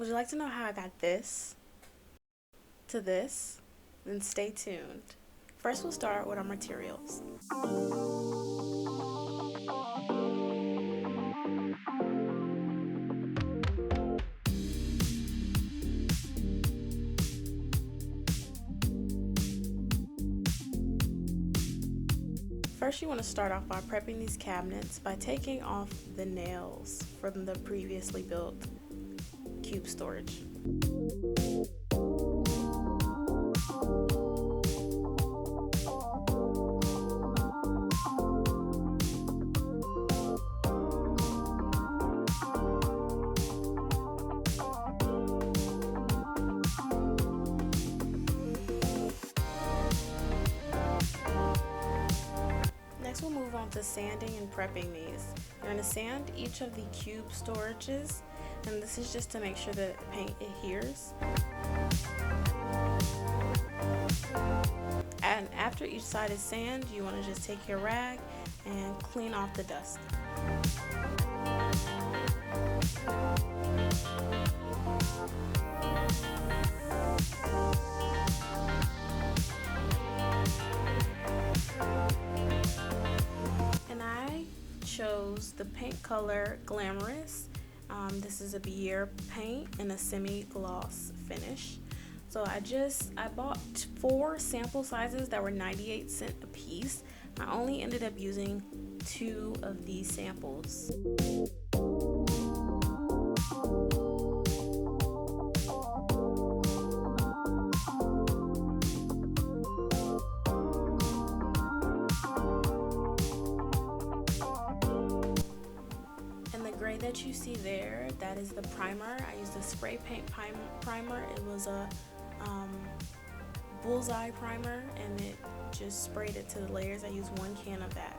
you like to know how I got this to this? Then stay tuned. First, we'll start with our materials. First, you want to start off by prepping these cabinets by taking off the nails from the previously built cube storage. Next, we'll move on to sanding and prepping these. You're going to sand each of the cube storages, and this is just to make sure that paint adheres. And after each side is sanded, you want to just take your rag and clean off the dust. Chose the paint color Glamorous. This is a Beer paint in a semi-gloss finish. So I bought 4 sample sizes that were 98 cents a piece. I only ended up using 2 of these samples. That you see there, that is the primer. I used a spray paint primer. It was a bullseye primer, and it just sprayed it to the layers. I used 1 can of that.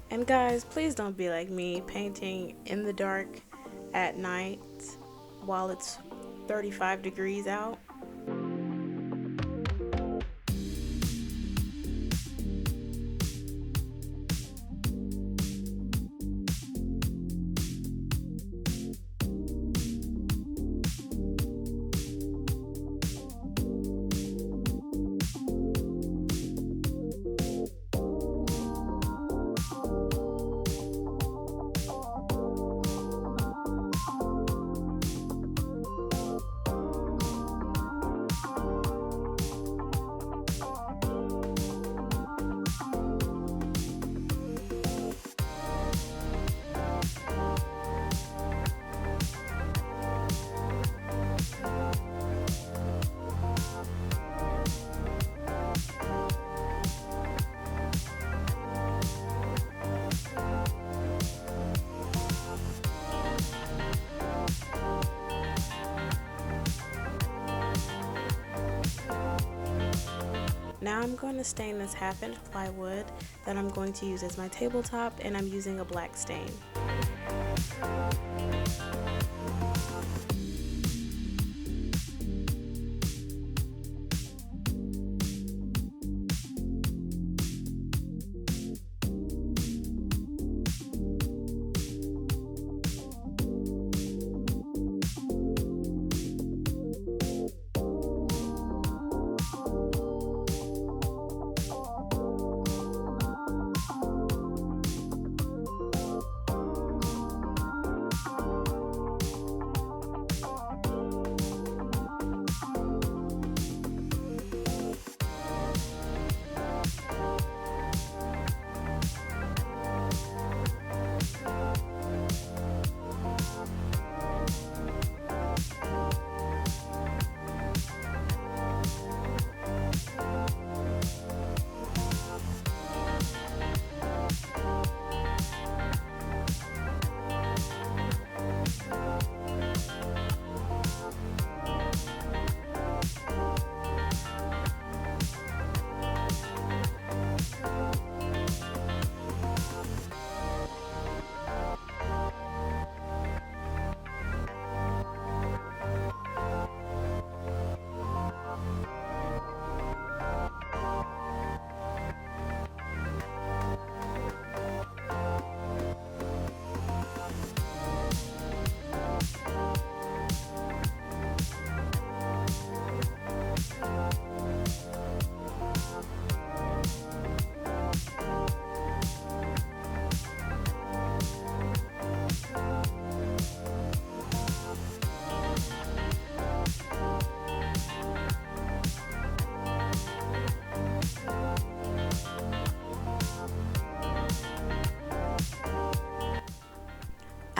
And guys, please don't be like me, painting in the dark at night while it's 35 degrees out. Now I'm going to stain this half-inch plywood that I'm going to use as my tabletop, and I'm using a black stain.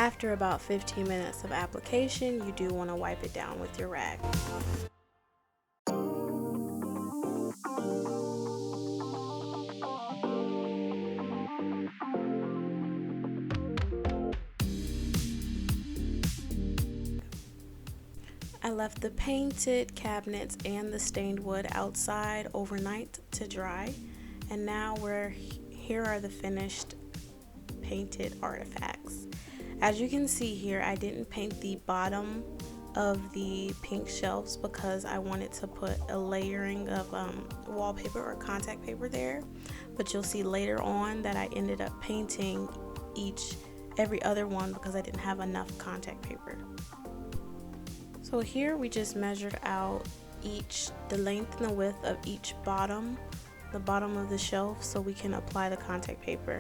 after about 15 minutes of application, you do want to wipe it down with your rag. I left the painted cabinets and the stained wood outside overnight to dry, and now here are the finished painted artifacts. As you can see here, I didn't paint the bottom of the pink shelves because I wanted to put a layering of wallpaper or contact paper there, but you'll see later on that I ended up painting every other one because I didn't have enough contact paper. So here we just measured out the length and the width of the bottom of the shelf, so we can apply the contact paper,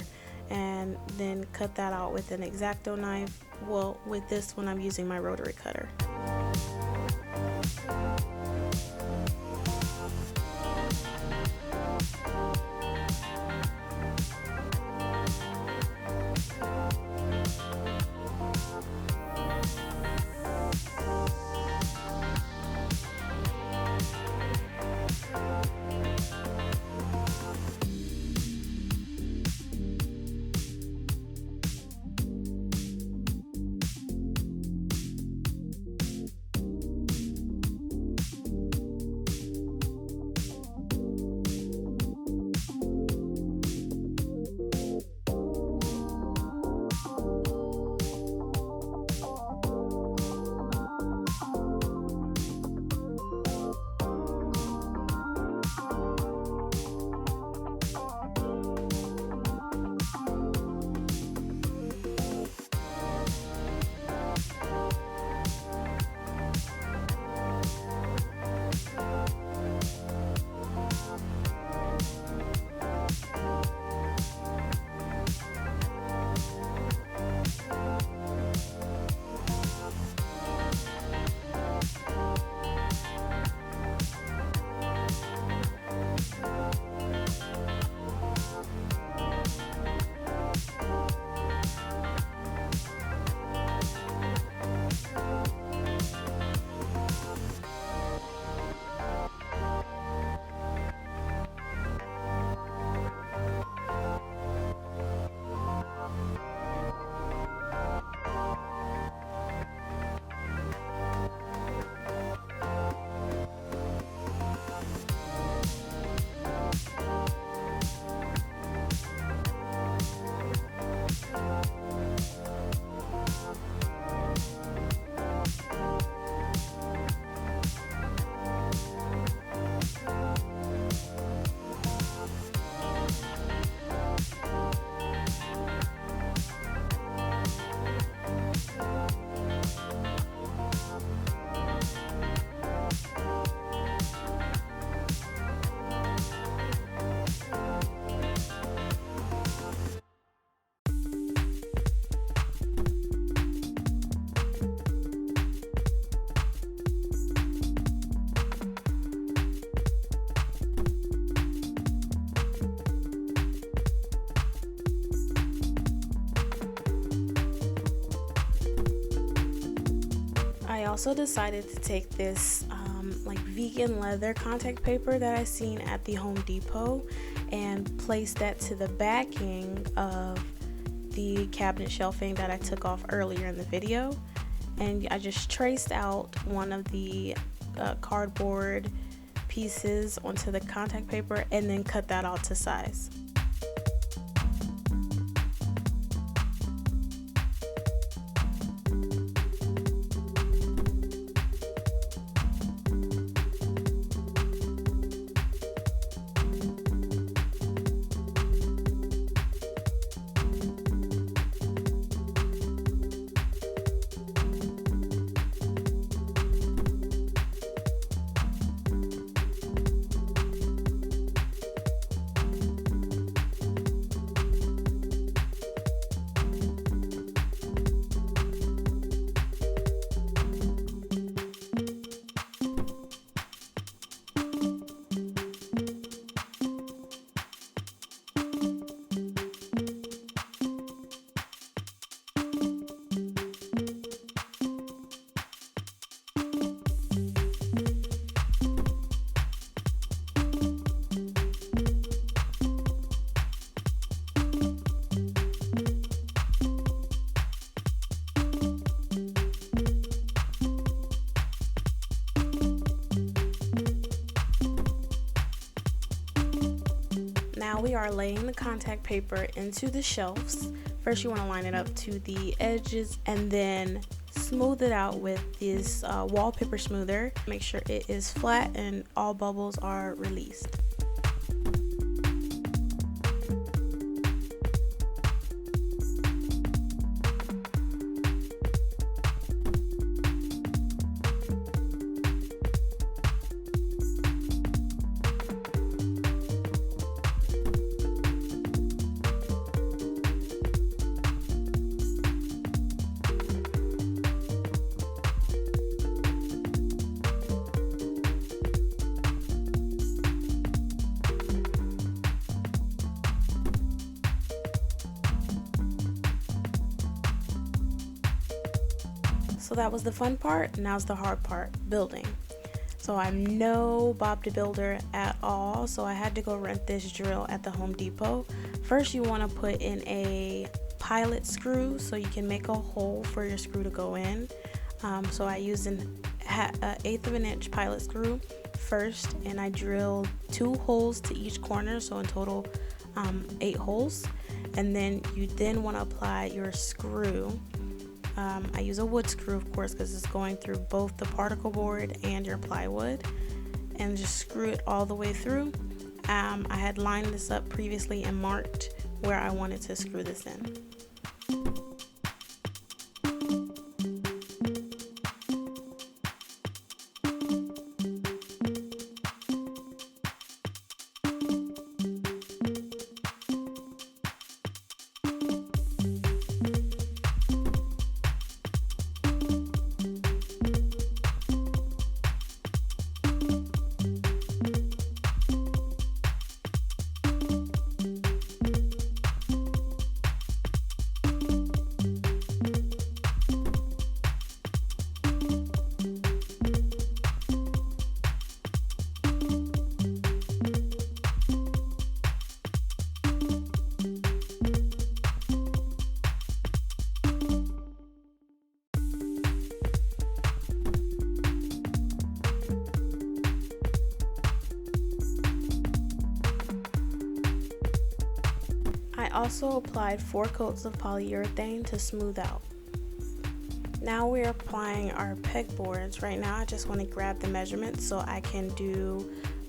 and then cut that out with an X-Acto knife. Well, with this one I'm using my rotary cutter. I also decided to take this like vegan leather contact paper that I seen at the Home Depot and place that to the backing of the cabinet shelving that I took off earlier in the video, and I just traced out one of the cardboard pieces onto the contact paper and then cut that out to size. Now we are laying the contact paper into the shelves. First you want to line it up to the edges and then smooth it out with this wallpaper smoother. Make sure it is flat and all bubbles are released. So that was the fun part. Now's the hard part, building. So I'm no Bob the Builder at all, so I had to go rent this drill at the Home Depot. First you want to put in a pilot screw so you can make a hole for your screw to go in. So I used an 1/8 of an inch pilot screw first, and I drilled 2 holes to each corner, so in total 8 holes. And then you want to apply your screw. I use a wood screw, of course, because it's going through both the particle board and your plywood, and just screw it all the way through. I had lined this up previously and marked where I wanted to screw this in. I also applied 4 coats of polyurethane to smooth out. Now we're applying our pegboards. Right now I just want to grab the measurements so I can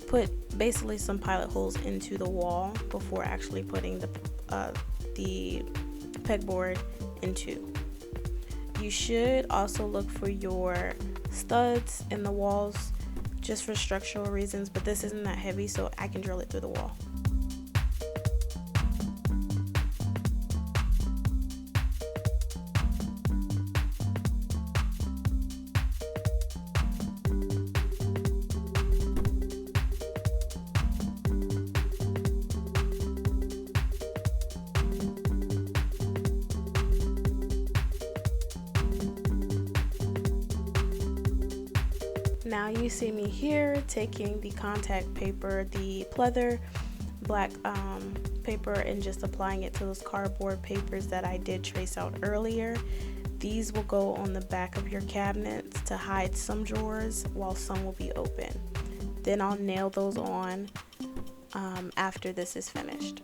put basically some pilot holes into the wall before actually putting the pegboard into. You should also look for your studs in the walls just for structural reasons, but this isn't that heavy, so I can drill it through the wall. Now you see me here taking the contact paper, the pleather black paper, and just applying it to those cardboard papers that I did trace out earlier. These will go on the back of your cabinets to hide some drawers while some will be open. Then I'll nail those on after this is finished.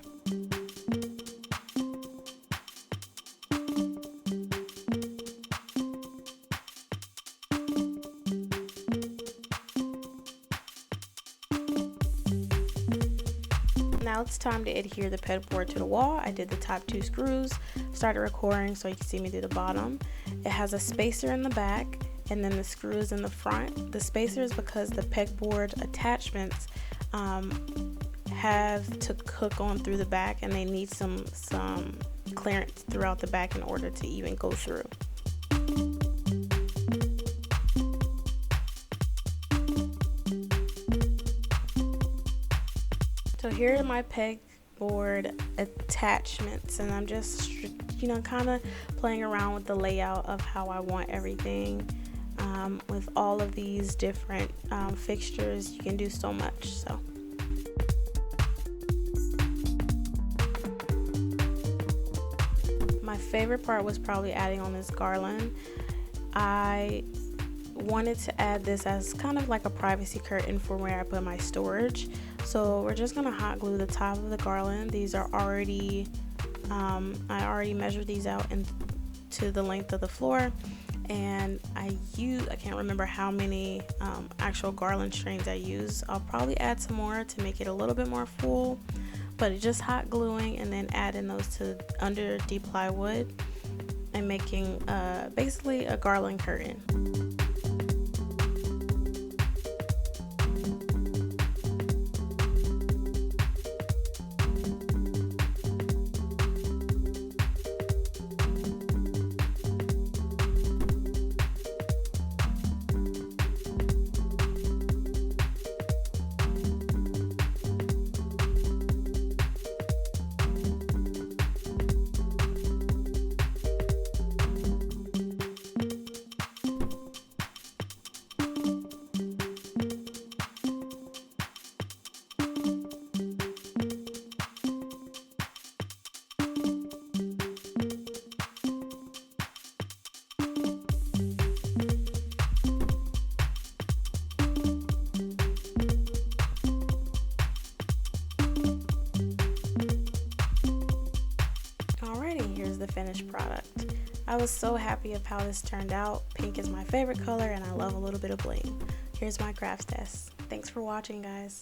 Now it's time to adhere the pegboard to the wall. I did the top 2 screws, started recording so you can see me do the bottom. It has a spacer in the back and then the screws in the front. The spacer is because the pegboard attachments have to hook on through the back, and they need some clearance throughout the back in order to even go through. So here are my pegboard attachments, and I'm just, kind of playing around with the layout of how I want everything. With all of these different fixtures, you can do so much. So. My favorite part was probably adding on this garland. I wanted to add this as kind of like a privacy curtain for where I put my storage. So we're just gonna hot glue the top of the garland. These are already, I already measured these out to the length of the floor, and I can't remember how many actual garland strings I use. I'll probably add some more to make it a little bit more full, but it's just hot gluing and then adding those to under deep plywood and making basically a garland curtain. Alrighty, here's the finished product. I was so happy of how this turned out. Pink is my favorite color and I love a little bit of bling. Here's my craft test. Thanks for watching, guys.